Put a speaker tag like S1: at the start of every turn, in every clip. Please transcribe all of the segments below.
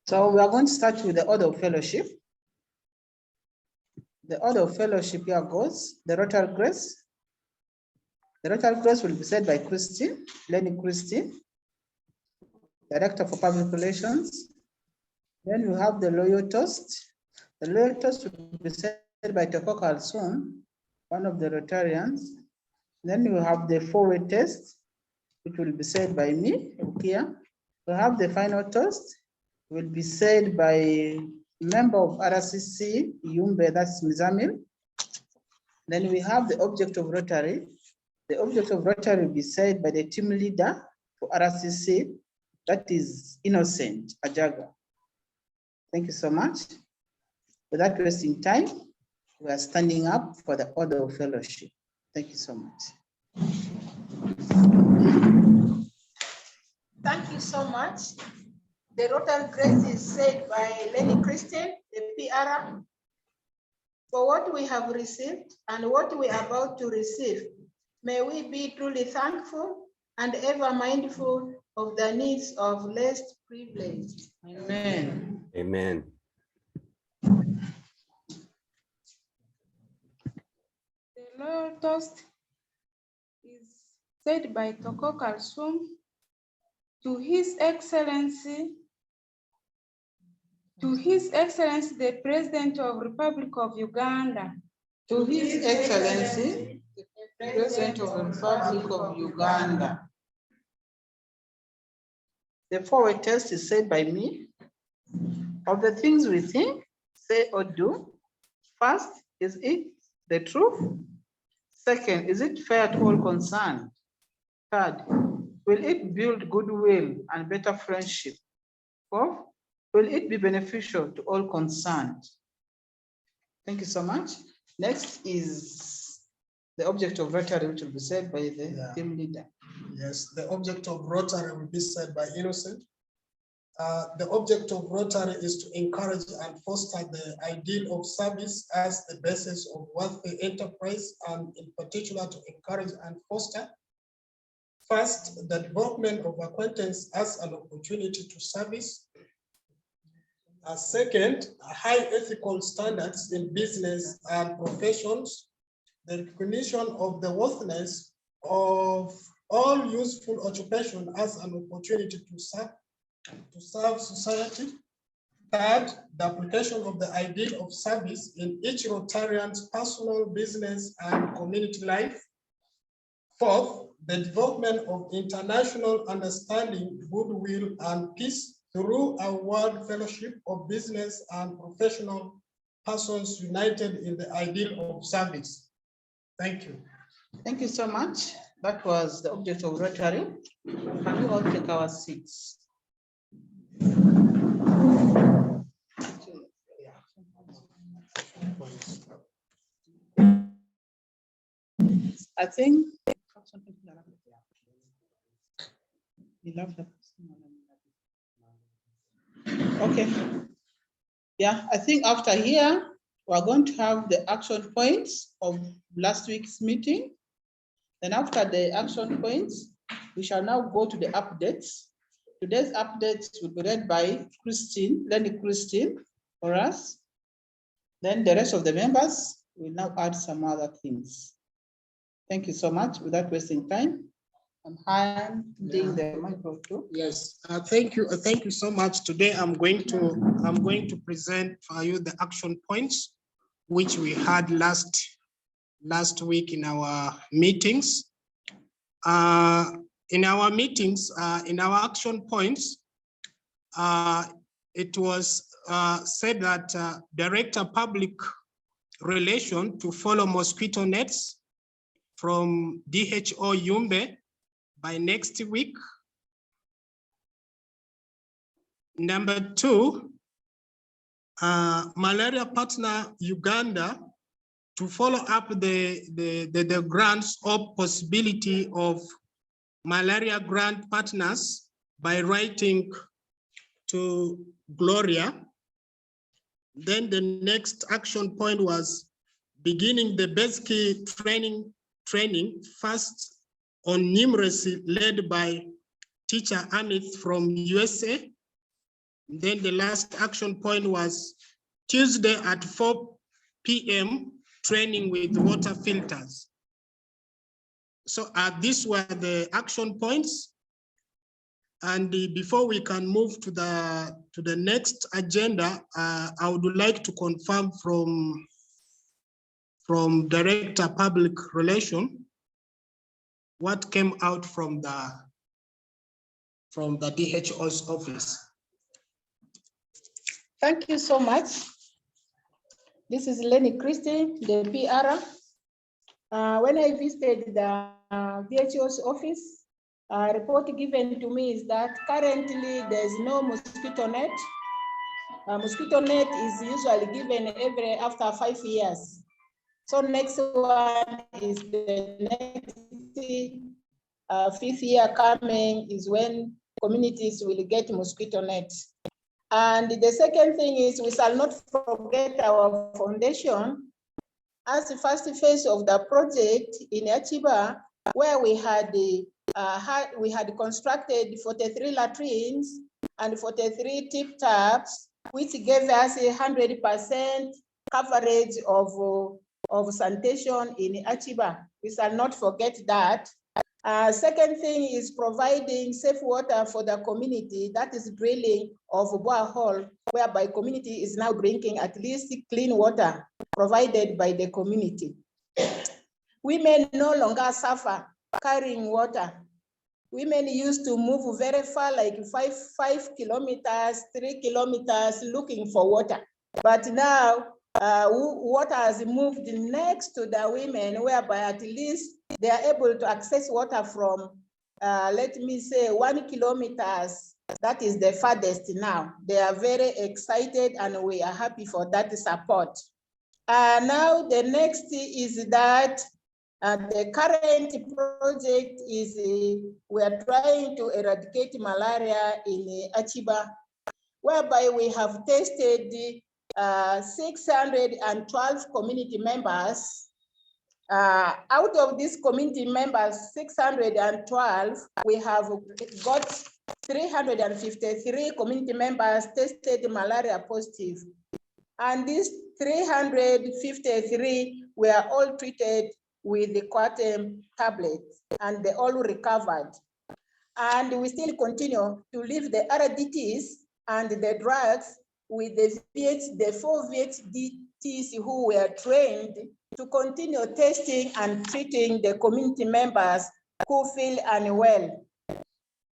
S1: So we are going to start with the order of fellowship. The order of fellowship here goes, the Rotary Grace. The Rotary Grace will be said by Christine, Lenny Christine, Director for Public Relations. Then we have the Loyal Toast. The Loyal Toast will be said by Toko Kalsum, one of the Rotarians. Then we have the four-way test, which will be said by me, Ukia. We have the final toast, will be said by a member of RCC, Yumbe, that's Mizamil. Then we have the object of Rotary. The object of Rotary will be said by the team leader for RCC, that is Innocent Ajaga. Thank you so much. Without wasting time, we are standing up for the order of fellowship. Thank you so much.
S2: Thank you so much. The Rotary Grace is said by Lenny Christian, the PR, for what we have received and what we are about to receive. May we be truly thankful and ever mindful of the needs of less privileged.
S1: Amen.
S3: Amen.
S4: The loyal toast is said by Toko Kalsum to His Excellency, the President of Republic of Uganda.
S1: To His Excellency, the President of the Republic of Uganda. The forward test is said by me. Of the things we think, say or do, first, is it the truth? Second, is it fair to all concerned? Third, will it build goodwill and better friendship? Fourth, will it be beneficial to all concerned? Thank you so much. Next is the object of Rotary, which will be said by the team leader.
S5: Yes, the object of Rotary will be said by Innocent. The object of Rotary is to encourage and foster the ideal of service as the basis of worthy enterprise, and in particular to encourage and foster, first, the development of acquaintance as an opportunity to service. Second, high ethical standards in business and professions, the recognition of the worthiness of all useful occupation as an opportunity to serve society. Third, the application of the ideal of service in each Rotarian's personal, business, and community life. Fourth, the development of international understanding, goodwill, and peace through a world fellowship of business and professional persons united in the ideal of service. Thank you.
S1: Thank you so much. That was the object of Rotary. Can we all take our seats? I think okay. Yeah, I think after here, we're going to have the action points of last week's meeting. Then after the action points, we shall now go to the updates. Today's updates will be read by Christine, Lenny Christine, for us. Then the rest of the members will now add some other things. Thank you so much. Without wasting time, I'm handing the microphone.
S5: Yes, thank you so much. Today I'm going to present for you the action points which we had last week in our meetings. In our meetings, in our action points, it was said that Director Public Relation to follow mosquito nets from DHO Yumbe by next week. Number two, Malaria Partner Uganda to follow up the grants or possibility of malaria grant partners by writing to Gloria. Then the next action point was beginning the basic training first on numeracy led by teacher Amit from USA. Then the last action point was Tuesday at 4 p.m. training with water filters. So these were the action points. And before we can move to the next agenda, I would like to confirm from Director Public Relation what came out from the DHO's office.
S2: Thank you so much. This is Lenny Christie, the PR. When I visited the DHO's office, a report given to me is that currently there's no mosquito net. A mosquito net is usually given after 5 years. So next one is the next 5th year coming is when communities will get mosquito nets. And the second thing is we shall not forget our foundation as the first phase of the project in Achiba, where we had constructed 43 latrines and 43 tip taps, which gave us 100% coverage of sanitation in Achiba. We shall not forget that. Second thing is providing safe water for the community, that is drilling of borehole, whereby community is now drinking at least clean water provided by the community. Women no longer suffer carrying water. Women used to move very far, like 5 kilometers, 3 kilometers looking for water. But now water has moved next to the women, whereby at least they are able to access water from, let me say, 1 kilometer. That is the farthest now. They are very excited and we are happy for that support. Now the next is that the current project is we are trying to eradicate malaria in Achiba, whereby we have tested 612 community members. Out of these community members, 612, we have got 353 community members tested malaria positive. And these 353 were all treated with the Coartem tablets and they all recovered. And we still continue to leave the RDTs and the drugs with the 4 VHDTs who were trained to continue testing and treating the community members who feel unwell.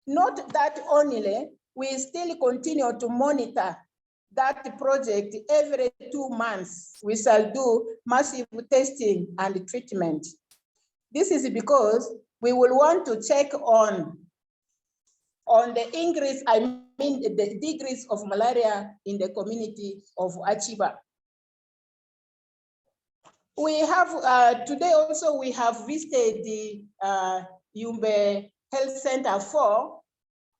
S2: Not that only, we still continue to monitor that project every 2 months. We shall do massive testing and treatment. This is because we will want to check on the increase, I mean the decrease of malaria in the community of Achiba. We have, today also we have visited the Yumbe Health Center 4.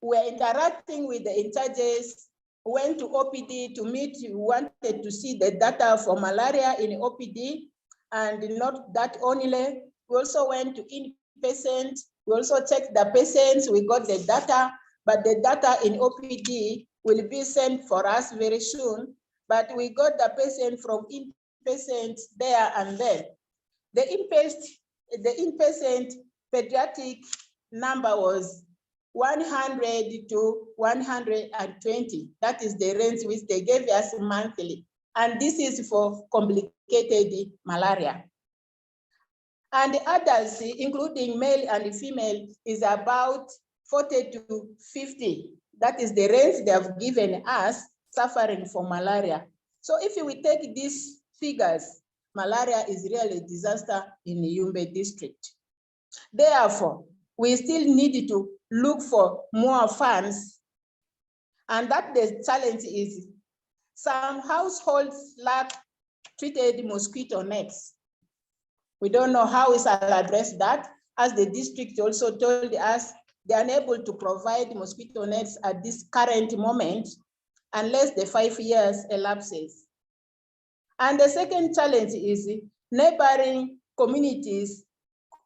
S2: We're interacting with the in-charges, went to OPD to meet, we wanted to see the data for malaria in OPD, and not that only, we also went to inpatient, we also checked the patients, we got the data, but the data in OPD will be sent for us very soon, but we got the patient from inpatient there and then. The inpatient pediatric number was 100 to 120. That is the range which they gave us monthly. And this is for complicated malaria. And the adults, including male and female, is about 40 to 50. That is the range they have given us suffering from malaria. So if we take these figures, malaria is really a disaster in the Yumbe district. Therefore, we still need to look for more funds. And that the challenge is some households lack treated mosquito nets. We don't know how we shall address that, as the district also told us they are unable to provide mosquito nets at this current moment unless the 5 years elapses. And the second challenge is neighboring communities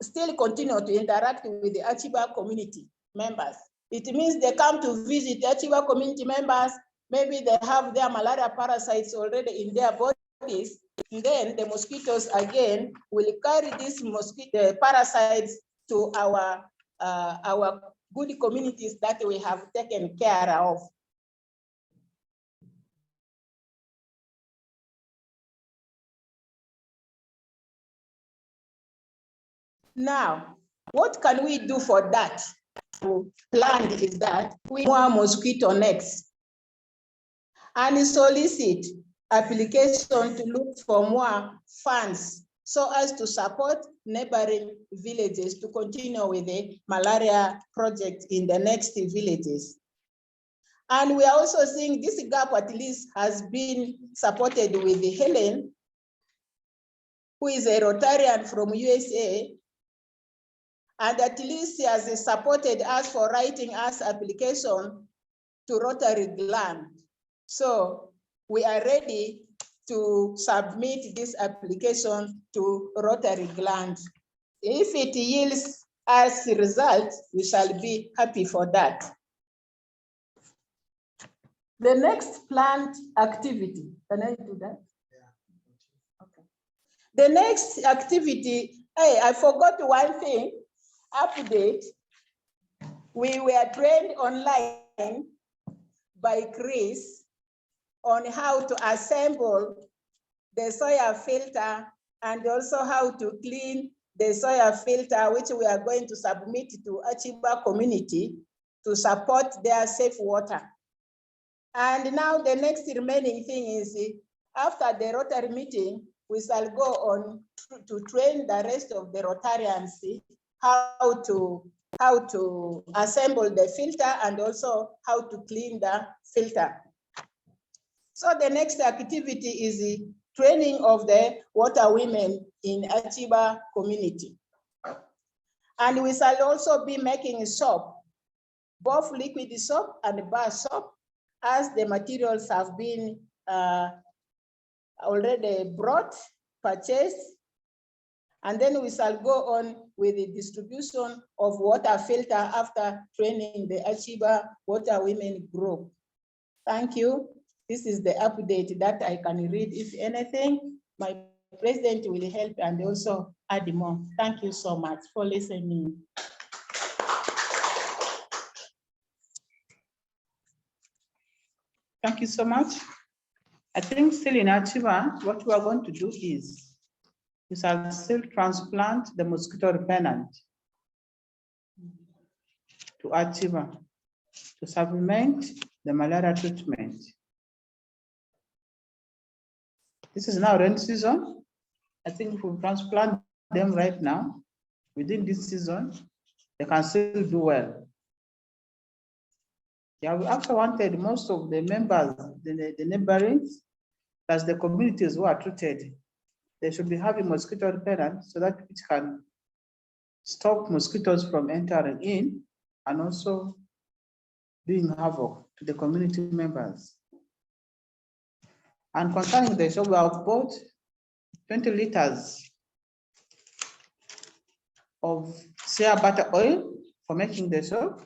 S2: still continue to interact with the Achiba community members. It means they come to visit Achiba community members, maybe they have their malaria parasites already in their bodies, and then the mosquitoes again will carry these mosquito parasites to our good communities that we have taken care of. Now, what can we do for that? Plan is that we want mosquito nets and solicit application to look for more funds so as to support neighboring villages to continue with the malaria project in the next villages. And we are also seeing this gap at least has been supported with Helen, who is a Rotarian from USA, and at least he has supported us for writing us application to Rotary Gland. So we are ready to submit this application to Rotary Gland. If it yields us results, we shall be happy for that. The next planned activity, can I do that? Yeah. Okay. The next activity, hey, I forgot one thing, update. We were trained online by Chris on how to assemble the soya filter and also how to clean the soya filter, which we are going to submit to Achiba community to support their safe water. And now the next remaining thing is, after the Rotary meeting, we shall go on to train the rest of the Rotarians how to assemble the filter and also how to clean the filter. So the next activity is the training of the water women in Achiba community. And we shall also be making soap, both liquid soap and bar soap, as the materials have been already brought, purchased, and then we shall go on with the distribution of water filter after training the Achiba Water Women Group. Thank you. This is the update that I can read. If anything, my president will help and also add more. Thank you so much for listening.
S1: Thank you so much. I think still in Achiba, what we are going to do is we shall still transplant the mosquito repellent to Achiba to supplement the malaria treatment. This is now rain season. I think if we transplant them right now, within this season, they can still do well. Yeah, we also wanted most of the members, the neighboring, as the communities who are treated, they should be having mosquito repellent so that it can stop mosquitoes from entering in and also doing havoc to the community members. And concerning the soap, we have bought 20 liters of shea butter oil for making the soap.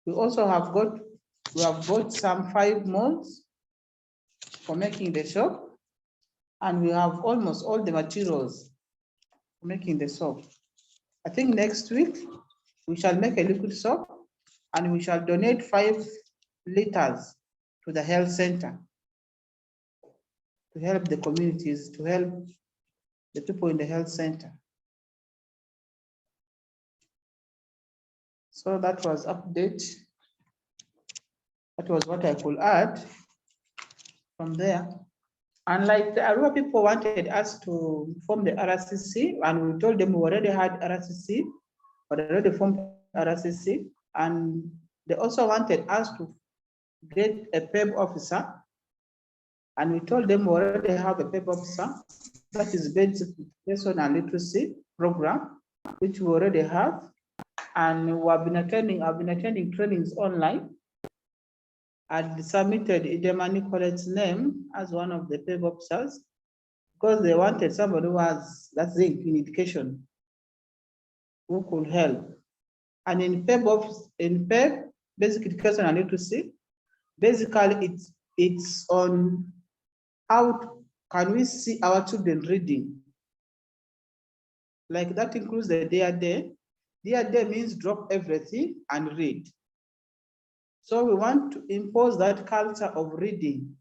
S1: We also have bought some 5 molds for making the soap, and we have almost all the materials for making the soap. I think next week we shall make a liquid soap and we shall donate 5 liters to the health center to help the communities, to help the people in the health center. So that was update. That was what I could add from there. And like the Arua people wanted us to form the RCC, and we told them we already had RCC, but already formed RCC, and they also wanted us to get a PEB officer, and we told them we already have a PEB officer, that is basic education and literacy program, which we already have, and we have been attending trainings online. And submitted Idemani Collette's name as one of the PEB officers because they wanted somebody who has, that's the in education, who could help. And in PEB, basic education and literacy, basically it's on how can we see our children reading. Like that includes the day a day. Day a day means drop everything and read. So we want to impose that culture of reading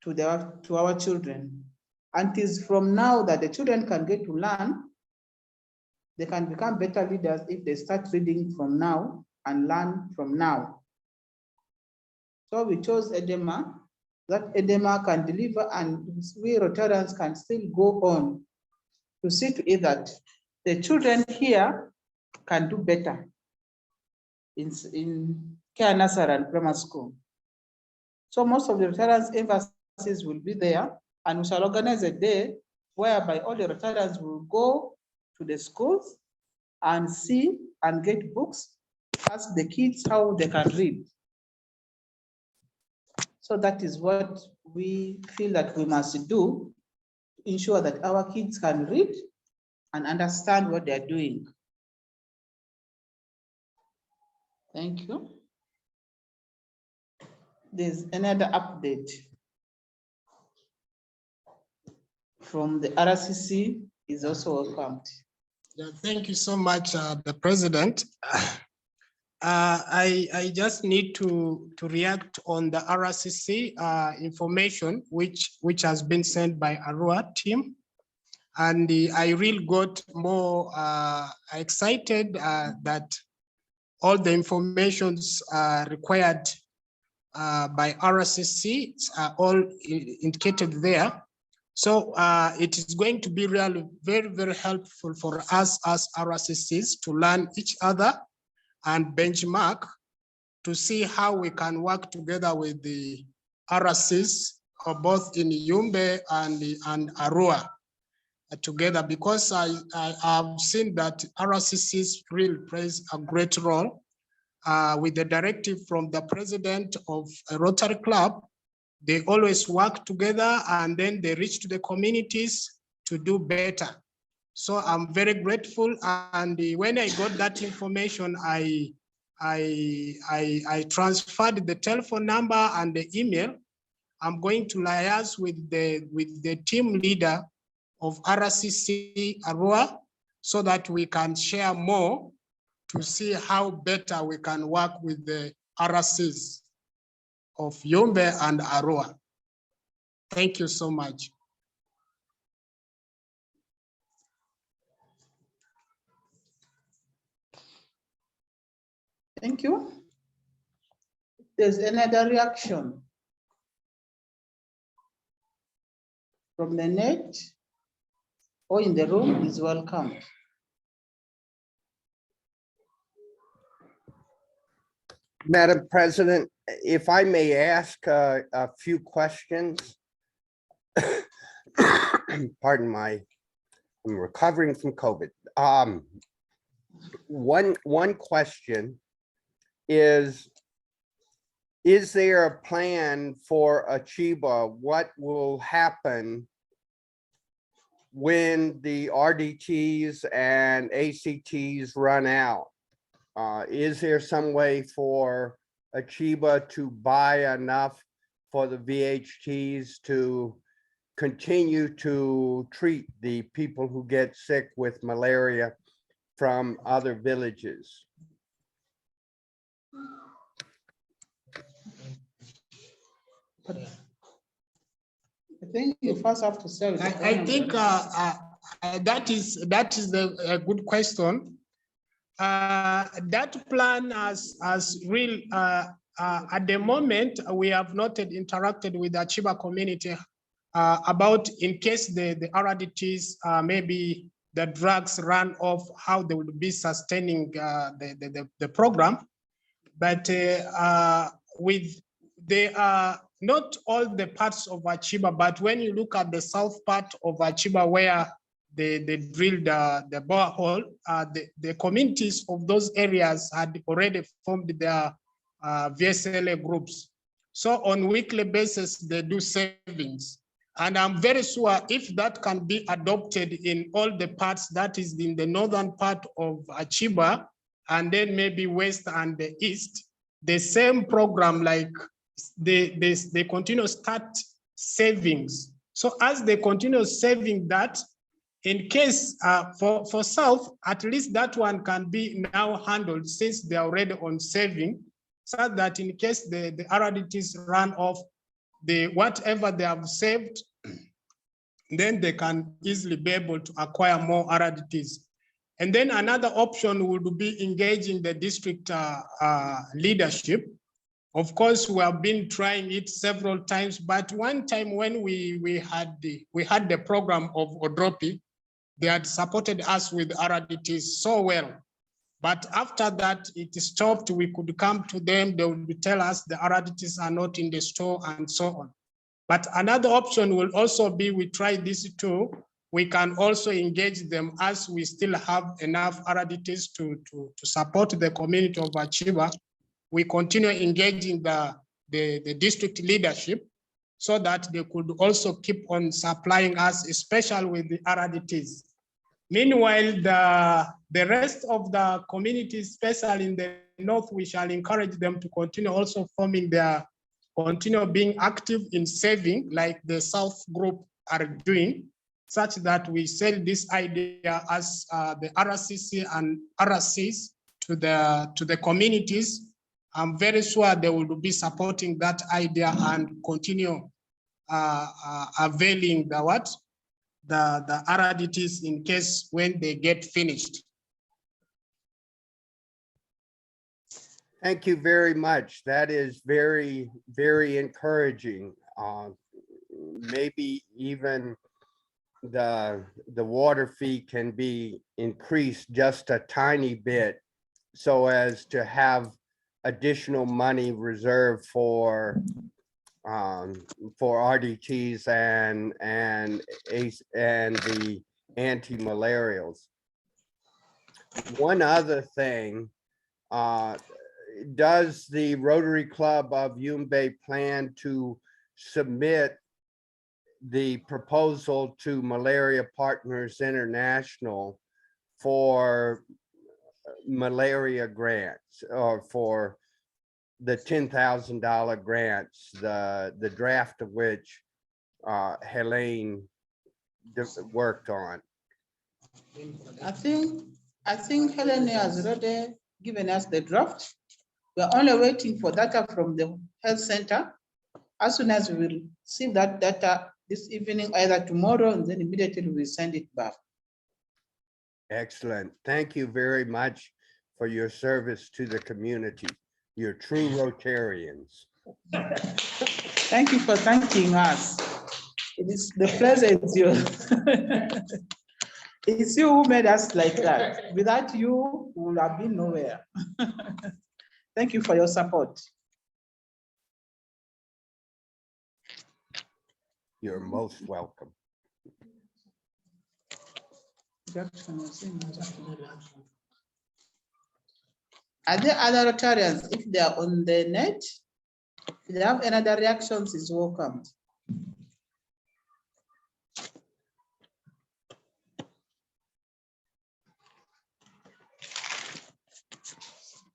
S1: to our children. And it is from now that the children can get to learn. They can become better leaders if they start reading from now and learn from now. So we chose edema, that edema can deliver, and we Rotarians can still go on to see to it that the children here can do better in care nursery and grammar school. So most of the Rotarians' emphasis will be there, and we shall organize a day whereby all the Rotarians will go to the schools and see and get books, ask the kids how they can read. So that is what we feel that we must do to ensure that our kids can read and understand what they're doing. Thank you. There's another update from the RCC is also welcomed.
S5: Yeah, thank you so much, the President. I just need to react on the RCC information which has been sent by Arua team. And I really got more excited that all the informations required by RCC are all indicated there. So it is going to be really very, very helpful for us as RCCs to learn each other and benchmark to see how we can work together with the RCCs both in Yumbe and Arua together, because I have seen that RCCs really plays a great role with the directive from the president of a Rotary Club. They always work together and then they reach to the communities to do better. So I'm very grateful. And when I got that information, I transferred the telephone number and the email. I'm going to liaise with the team leader of RCC Arua so that we can share more to see how better we can work with the RCCs of Yumbe and Arua. Thank you so much.
S1: Thank you. There's another reaction from the net or in the room is welcome.
S3: Madam President, if I may ask a few questions. Pardon I'm recovering from COVID. One question is there a plan for Achiba? What will happen when the RDTs and ACTs run out? Is there some way for Achiba to buy enough for the VHTs to continue to treat the people who get sick with malaria from other villages?
S1: I think you first have to say.
S5: I think that is a good question. That plan has real at the moment we have not interacted with the Chiba community about in case the RDTs maybe the drugs run off, how they will be sustaining the program. But with not all the parts of Achiba, but when you look at the south part of Achiba where they drilled the borehole, the communities of those areas had already formed their VSLA groups. So on weekly basis, they do savings. And I'm very sure if that can be adopted in all the parts, that is in the northern part of Achiba, and then maybe west and the east, the same program, like they continue start savings. So as they continue saving that, in case for South, at least that one can be now handled since they're already on saving, so that in case the RRDTs run off, whatever they have saved, then they can easily be able to acquire more RRDTs. And then another option would be engaging the district leadership. Of course, we have been trying it several times, but one time when we had the program of Odropi, they had supported us with RRDTs so well. But after that, it stopped. We could come to them, they would tell us the RRDTs are not in the store and so on. But another option will also be, we try this too, we can also engage them as we still have enough RRDTs to support the community of Achiba. We continue engaging the district leadership so that they could also keep on supplying us, especially with the RRDTs. Meanwhile, the rest of the communities, especially in the north, we shall encourage them to continue also continue being active in saving, like the South group are doing, such that we sell this idea as the RCC and RCs to the communities. I'm very sure they will be supporting that idea and continue availing the RRDTs in case when they get finished.
S3: Thank you very much. That is very, very encouraging. Maybe even the water fee can be increased just a tiny bit so as to have additional money reserved for RDTs and the anti-malarials. One other thing, does the Rotary Club of Yumbe plan to submit the proposal to Malaria Partners International for malaria grants, or for the $10,000 grants, the draft of which Helene worked on?
S1: I think Helen has already given us the draft. We're only waiting for data from the health center. As soon as we will receive that data this evening, either tomorrow, and then immediately we send it back.
S3: Excellent. Thank you very much for your service to the community. You're true Rotarians.
S1: Thank you for thanking us. It is the pleasure is yours. It's you who made us like that. Without you, we would have been nowhere. Thank you for your support.
S3: You're most welcome.
S1: Are there other Rotarians? If they are on the net, if they have another reactions, is welcome.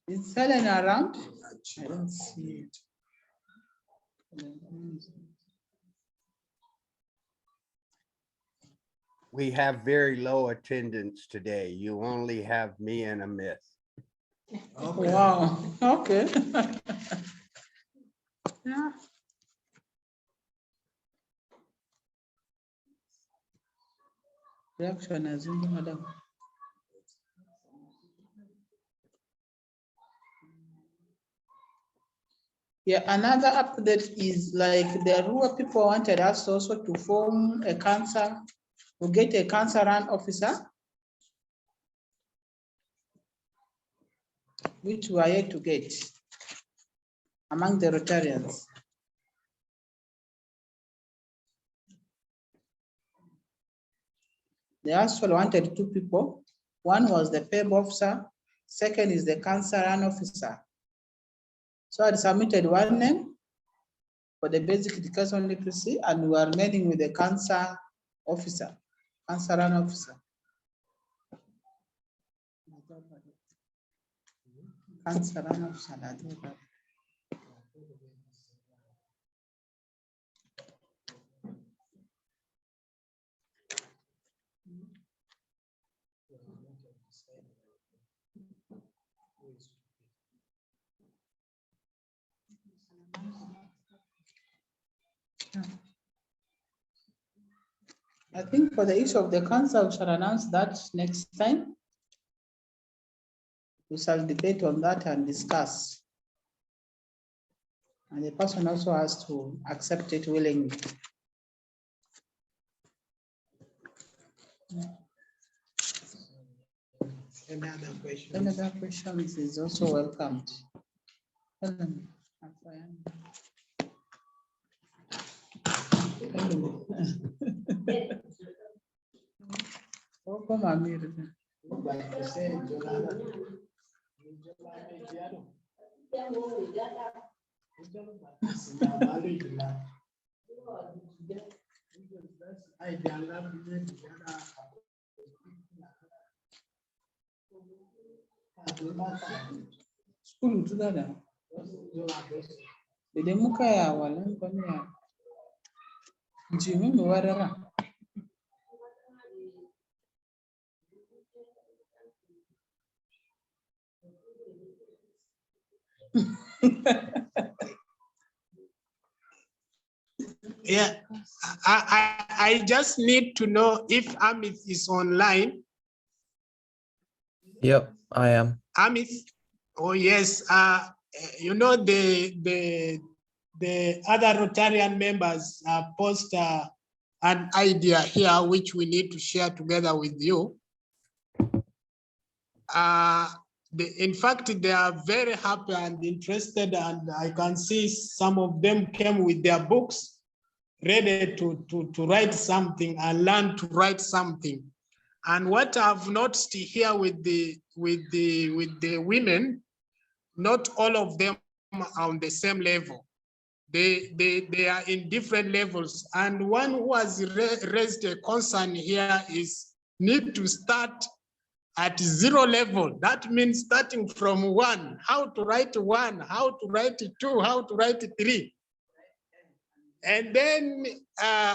S1: Is Helen around? I don't see it.
S3: We have very low attendance today. You only have me and a myth.
S1: Okay. Wow, okay. Yeah. Reaction as in madam. Yeah, another update is like the rural people wanted us also to form a cancer, to get a cancer run officer, which we are yet to get among the Rotarians. They actually wanted 2 people. One was the PEB officer, second is the cancer run officer. So I submitted 1 name for the basic education literacy, and we are remaining with the cancer officer, cancer run officer. Cancer run officer. I think for the issue of the council, we shall announce that next time. We shall debate on that and discuss. And the person also has to accept it willingly.
S5: Any other questions?
S1: Any other questions is also welcomed. Helen, welcome, Amir. School together. The demuka ya walan kwani ya. Jimi mi warara.
S5: Yeah, I just need to know if Amit is online.
S6: Yep, I am.
S5: Amit, oh yes, you know the other Rotarian members post an idea here which we need to share together with you. In fact, they are very happy and interested, and I can see some of them came with their books ready to write something and learn to write something. And what I've noticed here with the women, not all of them are on the same level. They are in different levels. And one who has raised a concern here is need to start at 0 level. That means starting from 1, how to write 1, how to write 2, how to write 3. And then,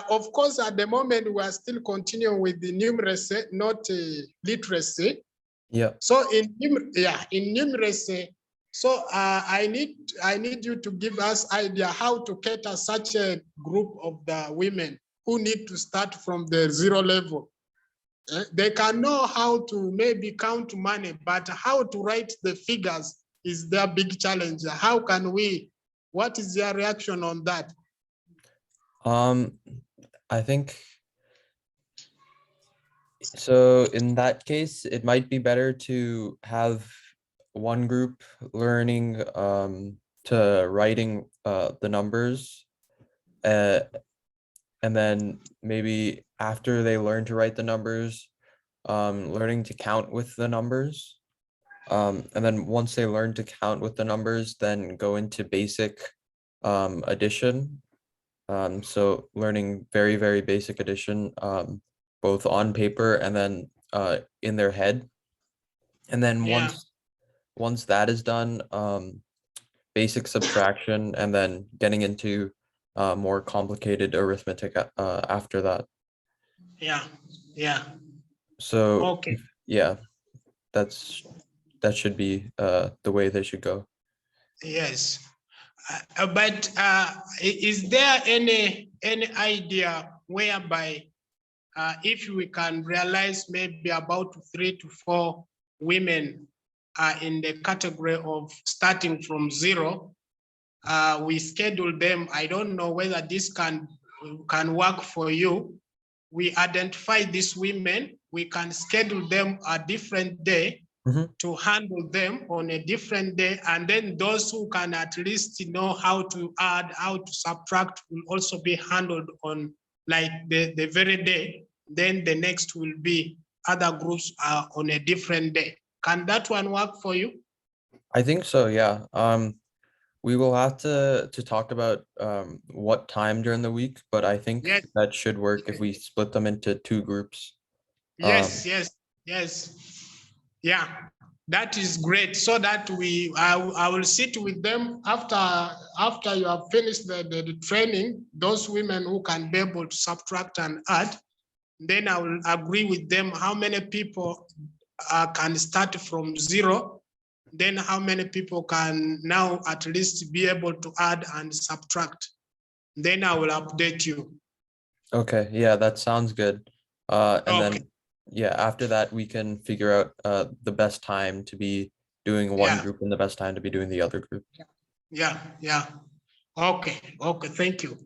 S5: of course, at the moment, we are still continuing with the numeracy, not literacy.
S6: Yeah.
S5: So in numeracy, so I need you to give us idea how to cater such a group of the women who need to start from the 0 level. They can know how to maybe count money, but how to write the figures is their big challenge. How can we, what is your reaction on that?
S6: I think so in that case, it might be better to have one group learning to writing the numbers, and then maybe after they learn to write the numbers, learning to count with the numbers. And then once they learn to count with the numbers, then go into basic addition. So learning very, very basic addition, both on paper and then in their head. And then once that is done, basic subtraction, and then getting into more complicated arithmetic after that.
S5: Yeah.
S6: So
S5: Okay.
S6: yeah, that should be the way they should go.
S5: Yes. But is there any idea whereby if we can realize maybe about 3 to 4 women are in the category of starting from 0, we schedule them. I don't know whether this can work for you. We identify these women, we can schedule them a different day to handle them on a different day. And then those who can at least know how to add, how to subtract will also be handled on like the very day. Then the next will be other groups are on a different day. Can that one work for you?
S6: I think so, yeah. We will have to talk about what time during the week, but I think that should work if we split them into 2 groups.
S5: Yes. Yeah, that is great. So that I will sit with them after you have finished the training, those women who can be able to subtract and add, then I will agree with them how many people can start from 0, then how many people can now at least be able to add and subtract. Then I will update you.
S6: Okay, yeah, that sounds good. And
S7: Okay.
S6: then, yeah, after that, we can figure out the best time to be doing one
S7: Yeah.
S6: group and the best time to be doing the other group.
S7: Yeah, yeah. Okay, okay, thank you.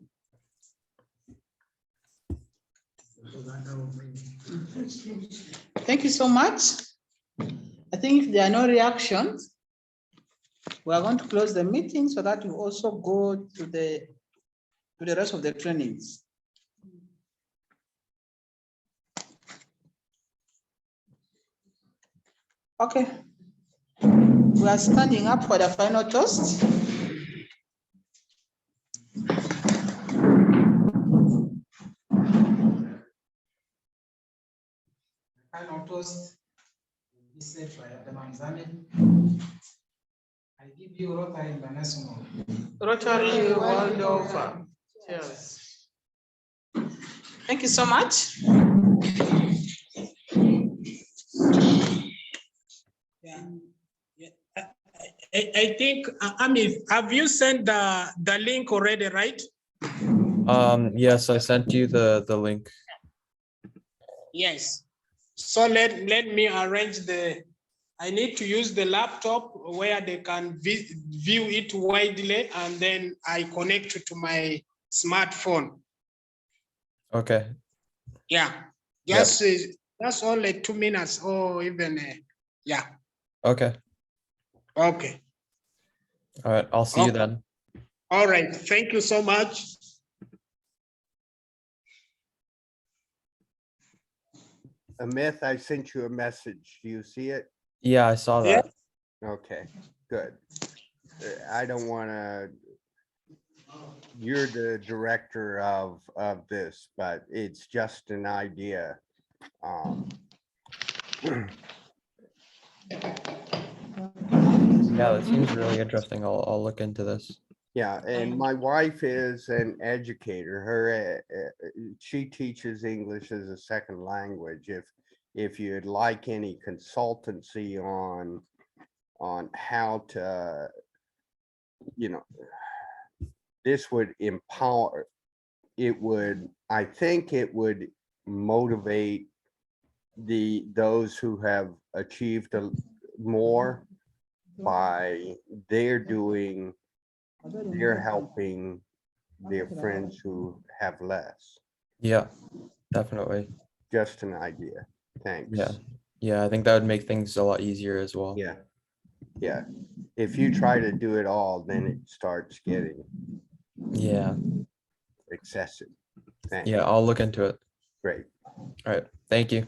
S1: Thank you so much. I think if there are no reactions, we are going to close the meeting so that you also go to the rest of the trainings. Okay. We are standing up for the final toast. Final toast will be said by Adamamzani. I give you Rotary International.
S2: Rotary world over. Cheers.
S1: Thank you so much.
S7: Yeah. I think, Amit, have you sent the link already, right?
S6: Yes, I sent you the link.
S7: Yes. So let me arrange I need to use the laptop where they can view it widely, and then I connect it to my smartphone.
S6: Okay.
S7: Yeah. Just only 2 minutes or even, yeah.
S6: Okay.
S7: Okay.
S6: All right. I'll see you then.
S7: All right. Thank you so much.
S3: Amith, I sent you a message. Do you see it?
S6: Yeah, I saw
S7: Yeah.
S6: that.
S3: Okay, good. I don't wanna. You're the director of this, but it's just an idea.
S6: Yeah, that seems really interesting. I'll look into this.
S3: Yeah, and my wife is an educator. She teaches English as a second language. If you'd like any consultancy on how to, this would empower, I think it would motivate those who have achieved more by they're helping their friends who have less.
S6: Yeah, definitely.
S3: Just an idea. Thanks.
S6: Yeah. Yeah, I think that would make things a lot easier as well.
S3: Yeah. Yeah. If you try to do it all, then it starts getting
S6: Yeah.
S3: excessive. Thanks.
S6: Yeah, I'll look into it.
S3: Great.
S6: All right. Thank you.